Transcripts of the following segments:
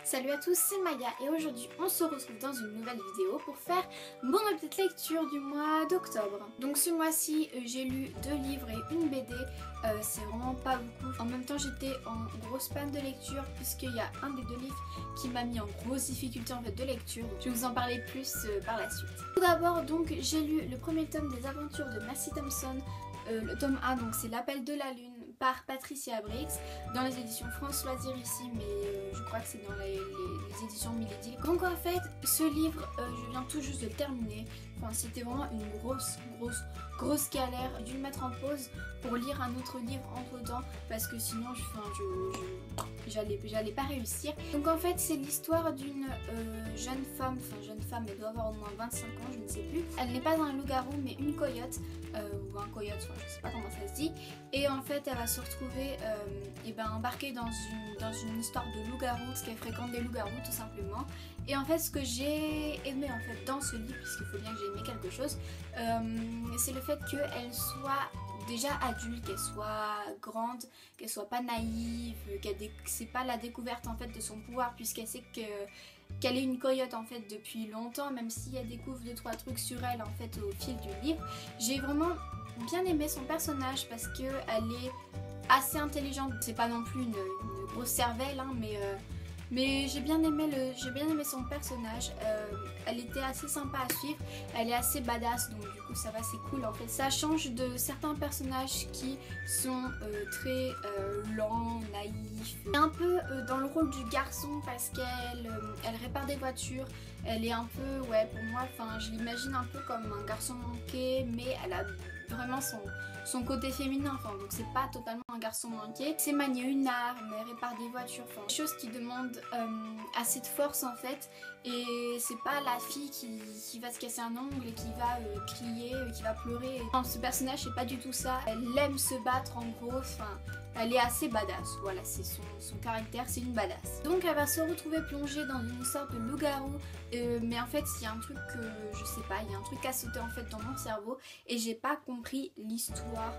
Salut à tous, c'est Maya et aujourd'hui on se retrouve dans une nouvelle vidéo pour faire mon petite lecture du mois d'octobre. Donc ce mois-ci j'ai lu 2 livres et une BD, c'est vraiment pas beaucoup. En même temps j'étais en grosse panne de lecture puisqu'il y a un des 2 livres qui m'a mis en grosse difficulté en fait de lecture. Je vais vous en parler plus par la suite. Tout d'abord donc j'ai lu le premier tome des aventures de Mercy Thompson, le tome 1 donc c'est L'appel de la lune par Patricia Briggs dans les éditions France Loisirs ici, mais je crois que c'est dans les éditions Milady. Donc en fait ce livre je viens tout juste de le terminer. Enfin, c'était vraiment une grosse galère. J'ai dû le mettre en pause pour lire un autre livre entre temps parce que sinon j'allais pas réussir. Donc en fait c'est l'histoire d'une jeune femme, elle doit avoir au moins 25 ans, je ne sais plus. Elle n'est pas un loup-garou mais une coyote, ou un coyote, enfin, je sais pas comment ça se dit. Et en fait elle va se retrouver embarquée dans une histoire de loup-garou parce qu'elle fréquente des loups-garous tout simplement. Et en fait ce que j'ai aimé en fait dans ce livre, puisqu'il faut bien que j'ai aimé quelque chose, c'est le fait qu'elle soit déjà adulte, qu'elle soit grande, qu'elle soit pas naïve, c'est pas la découverte en fait de son pouvoir puisqu'elle sait qu'elle est une coyote en fait depuis longtemps, même si elle découvre 2-3 trucs sur elle en fait au fil du livre. J'ai vraiment bien aimé son personnage parce qu'elle est assez intelligente, c'est pas non plus une grosse cervelle hein, mais j'ai bien aimé son personnage. Elle était assez sympa à suivre, elle est assez badass donc du coup ça va, c'est cool en fait. Ça change de certains personnages qui sont très lents, naïfs, un peu dans le rôle du garçon parce qu'elle répare des voitures. Elle est un peu, ouais pour moi, enfin je l'imagine un peu comme un garçon manqué, mais elle a vraiment son côté féminin, enfin donc c'est pas totalement un garçon manqué. C'est manier une arme, elle répare des voitures, enfin des choses qui demandent assez de force en fait, et c'est pas la fille qui va se casser un ongle et qui va crier, qui va pleurer. Enfin, ce personnage c'est pas du tout ça, elle aime se battre en gros, enfin elle est assez badass, voilà c'est son caractère, c'est une badass. Donc elle va se retrouver plongée dans une sorte de loup-garou, mais en fait il y a un truc que je sais pas, il y a un truc à sauter en fait dans mon cerveau et j'ai pas compris l'histoire,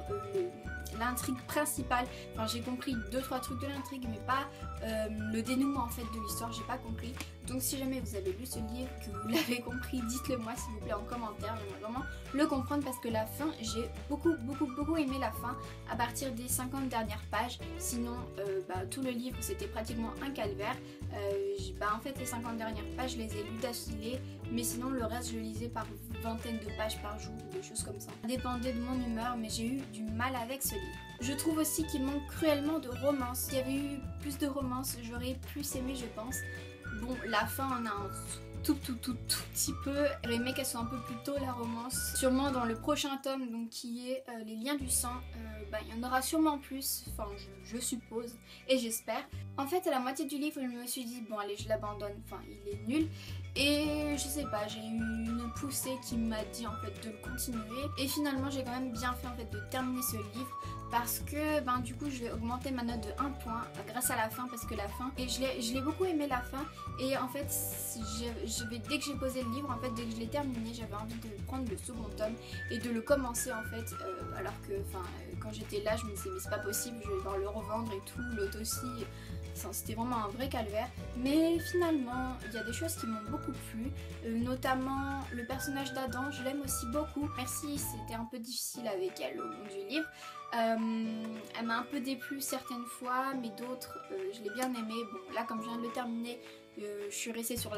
l'intrigue principale. Enfin j'ai compris 2-3 trucs de l'intrigue mais pas le dénouement en fait de l'histoire, j'ai pas compris. Donc si jamais vous avez lu ce livre, que vous l'avez compris, dites-le moi s'il vous plaît en commentaire, j'aimerais vraiment le comprendre parce que la fin, j'ai beaucoup aimé la fin à partir des 50 dernières pages. Sinon tout le livre c'était pratiquement un calvaire. En fait les 50 dernières pages je les ai lues d'affilée, mais sinon le reste je lisais par vingtaine de pages par jour, des choses comme ça. Ça dépendait de mon humeur, mais j'ai eu du mal avec ce livre. Je trouve aussi qu'il manque cruellement de romance. S'il y avait eu plus de romance, j'aurais plus aimé je pense. Bon, la fin on a un tout petit peu. J'aurais aimé qu'elle soit un peu plus tôt la romance. Sûrement dans le prochain tome, donc qui est les liens du sang, il y en aura sûrement plus, enfin je suppose et j'espère. En fait à la moitié du livre je me suis dit bon allez je l'abandonne, enfin il est nul. Et je sais pas, j'ai eu une poussée qui m'a dit en fait de le continuer. Et finalement j'ai quand même bien fait en fait de terminer ce livre parce que du coup je vais augmenter ma note de 1 point grâce à la fin, parce que la fin, et je l'ai beaucoup aimé la fin. Et en fait dès que j'ai posé le livre, en fait dès que je l'ai terminé, j'avais envie de prendre le second tome et de le commencer en fait, alors que quand j'étais là je me disais mais c'est pas possible, je vais devoir le revendre et tout, l'autre aussi. C'était vraiment un vrai calvaire, mais finalement il y a des choses qui m'ont beaucoup plu, notamment le personnage d'Adam, je l'aime aussi beaucoup. Merci, c'était un peu difficile avec elle au long du livre. Elle m'a un peu déplu certaines fois, mais d'autres je l'ai bien aimée. Bon là comme je viens de le terminer, je suis restée sur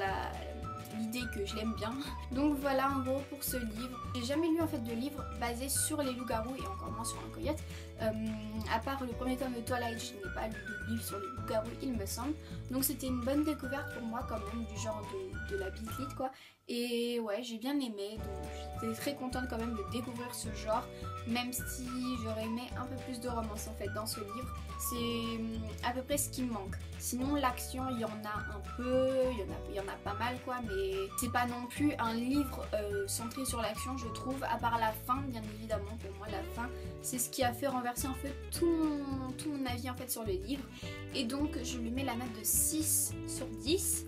l'idée que je l'aime bien. Donc voilà en gros pour ce livre. J'ai jamais lu en fait de livre basé sur les loups-garous et encore moins sur un coyote. À part le premier tome de Twilight, je n'ai pas lu de livre sur les loups-garous il me semble. Donc c'était une bonne découverte pour moi quand même, du genre de la bizlite quoi. Et ouais j'ai bien aimé, donc j'étais très contente quand même de découvrir ce genre, même si j'aurais aimé un peu plus de romance en fait dans ce livre. C'est à peu près ce qui me manque. Sinon l'action il y en a un peu, il y en a pas mal quoi, mais c'est pas non plus un livre centré sur l'action je trouve, à part la fin bien évidemment. Pour moi la fin c'est ce qui a fait renverser en fait tout mon avis en fait sur le livre, et donc je lui mets la note de 6 sur 10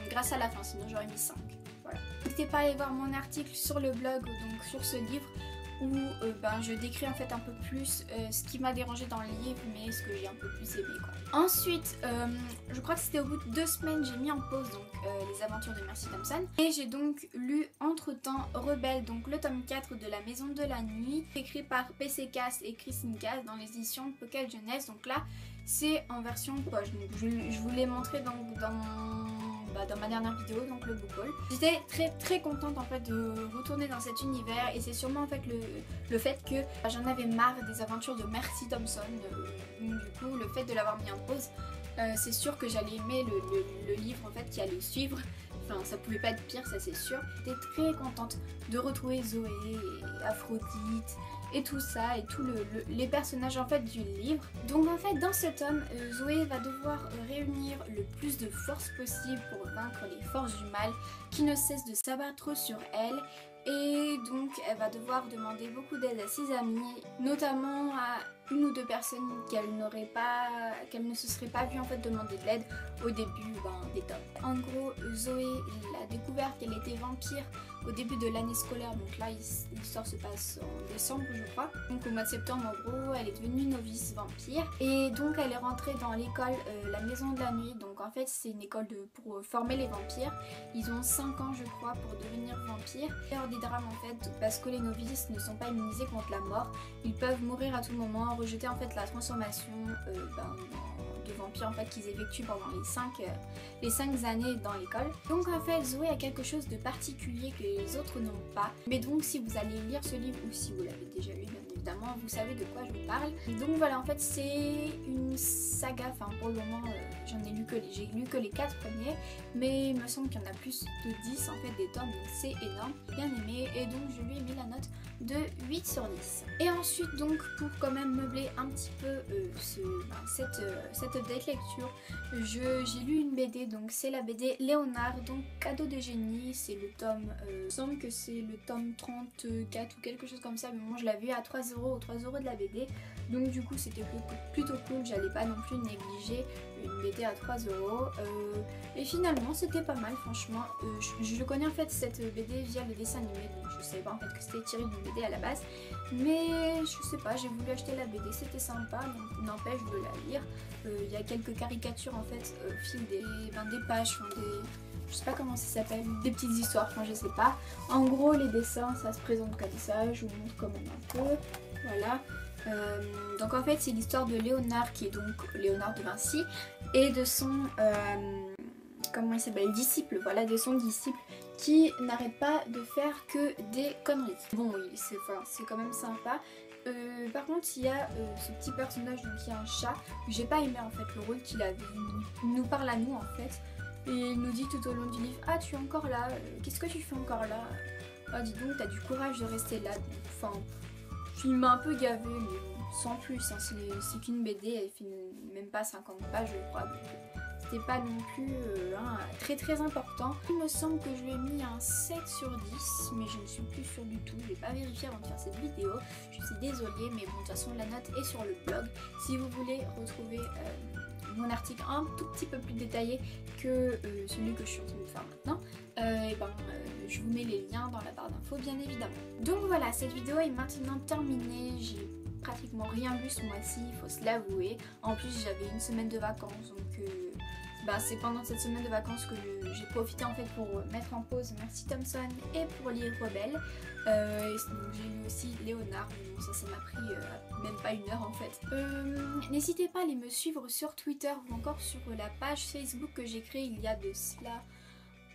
grâce à la fin, sinon j'aurais mis 5. Voilà. N'hésitez pas à aller voir mon article sur le blog donc sur ce livre où je décris en fait un peu plus ce qui m'a dérangé dans le livre, mais ce que j'ai un peu plus aimé quoi. Ensuite, je crois que c'était au bout de 2 semaines, j'ai mis en pause donc les aventures de Mercy Thompson et j'ai donc lu entre temps Rebelle, donc le tome 4 de La Maison de la Nuit, écrit par PC Cass et Christine Cass dans les éditions Pocket Jeunesse. Donc là c'est en version poche, donc je vous l'ai montré dans ma dernière vidéo, donc le book haul. J'étais très contente en fait de retourner dans cet univers et c'est sûrement en fait le fait que j'en avais marre des aventures de Mercy Thompson. Donc du coup le fait de l'avoir mis en pause, c'est sûr que j'allais aimer le livre en fait qui allait suivre. Enfin, ça pouvait pas être pire, ça c'est sûr. J'étais très contente de retrouver Zoé et Aphrodite et tout ça et tous les personnages en fait du livre. Donc en fait dans ce tome, Zoé va devoir réunir le plus de force possible pour vaincre les forces du mal qui ne cessent de s'abattre sur elle. Et donc elle va devoir demander beaucoup d'aide à ses amis, notamment à une ou deux personnes qu'elle ne se serait pas vue en fait demander de l'aide au début des tomes. En gros, Zoé a découvert qu'elle était vampire au début de l'année scolaire, donc là l'histoire se passe en décembre je crois. Donc au mois de septembre en gros elle est devenue novice vampire et donc elle est rentrée dans l'école La Maison de la Nuit. Donc en fait c'est une école pour former les vampires. Ils ont 5 ans je crois pour devenir vampires. Il y a des drames en fait parce que les novices ne sont pas immunisés contre la mort. Ils peuvent mourir à tout moment, rejeter en fait la transformation de vampire en fait qu'ils effectuent pendant les 5 années dans l'école. Donc en fait Zoé a quelque chose de particulier que les autres n'ont pas. Mais donc si vous allez lire ce livre ou si vous l'avez déjà lu bien évidemment, vous savez de quoi je vous parle. Et donc voilà, en fait c'est une saga, enfin pour le moment j'ai lu que les 4 premiers, mais il me semble qu'il y en a plus de 10 en fait des tomes, donc c'est énorme. J'ai bien aimé et donc je lui ai mis la note de 8 sur 10. Et ensuite donc pour quand même meubler un petit peu cette update lecture, j'ai lu une BD, donc c'est la BD Léonard, donc Cadeau de génie, c'est le tome, il me semble que c'est le tome 34 ou quelque chose comme ça, mais moi je l'avais à 3 euros, 3 euros de la BD, donc du coup c'était plutôt cool, j'allais pas non plus négliger une BD à 3 euros. Et finalement c'était pas mal franchement. Je connais en fait cette BD via le dessin animé, donc je savais pas en fait que c'était tiré d'une BD à la base, mais je sais pas, j'ai voulu acheter la BD, c'était sympa, donc n'empêche de la lire. Il y a quelques caricatures en fait au fil des pages, je sais pas comment ça s'appelle, des petites histoires, enfin je sais pas. En gros les dessins ça se présente comme ça, je vous montre quand même un peu, voilà. Donc en fait c'est l'histoire de Léonard qui est donc Léonard de Vinci et de son comment il s'appelle, disciple, voilà, de son disciple qui n'arrête pas de faire que des conneries. Bon oui c'est quand même sympa. Par contre il y a ce petit personnage donc qui est un chat, j'ai pas aimé en fait le rôle qu'il avait. Il nous parle à nous en fait et il nous dit tout au long du livre: ah tu es encore là, qu'est-ce que tu fais encore là, ah dis donc t'as du courage de rester là. Enfin il m'a un peu gavé mais sans plus, hein. C'est qu'une BD, elle fait même pas 50 pages je crois, donc c'était pas non plus très important. Il me semble que je lui ai mis un 7 sur 10 mais je ne suis plus sûre du tout, je vais pas vérifier avant de faire cette vidéo, je suis désolée, mais bon de toute façon la note est sur le blog si vous voulez retrouver mon article un tout petit peu plus détaillé que celui que je suis en train de faire maintenant. Je vous mets les liens dans la barre d'infos bien évidemment. Donc voilà, cette vidéo est maintenant terminée, j'ai pratiquement rien vu ce mois-ci, il faut se l'avouer. En plus j'avais une semaine de vacances, donc c'est pendant cette semaine de vacances que j'ai profité en fait pour mettre en pause Mercy Thompson et pour lire Rebelle. Donc j'ai lu aussi Léonard, mais bon, ça m'a pris même pas 1 heure en fait. N'hésitez pas à aller me suivre sur Twitter ou encore sur la page Facebook que j'ai créée il y a de cela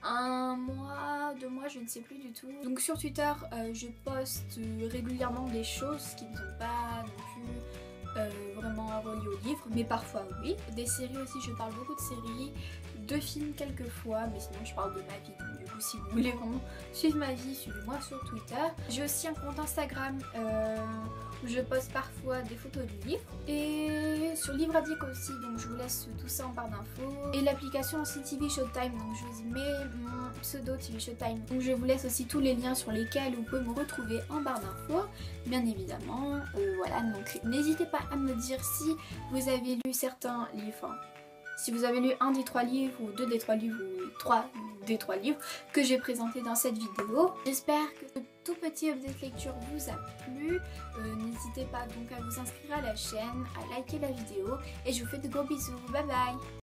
1 mois, 2 mois, je ne sais plus du tout. Donc sur Twitter je poste régulièrement des choses qui ne sont pas non plus vraiment reliées au livre, mais parfois oui. Des séries aussi, je parle beaucoup de séries, de films quelquefois, mais sinon je parle de ma vie. Donc du coup si vous voulez vraiment suivre ma vie, suivez-moi sur Twitter. J'ai aussi un compte Instagram où je poste parfois des photos du livre, et sur Livre Addict aussi, donc je vous laisse tout ça en barre d'infos. Et l'application aussi TV Showtime, donc je vous mets mon pseudo TV Showtime. Donc je vous laisse aussi tous les liens sur lesquels vous pouvez me retrouver en barre d'infos, bien évidemment. Voilà, donc n'hésitez pas à me dire si vous avez lu certains livres, hein. Si vous avez lu un des 3 livres ou 2 des 3 livres ou 3 des 3 livres que j'ai présentés dans cette vidéo. J'espère que tout petit update lecture vous a plu. N'hésitez pas donc à vous inscrire à la chaîne, à liker la vidéo et je vous fais de gros bisous. Bye bye.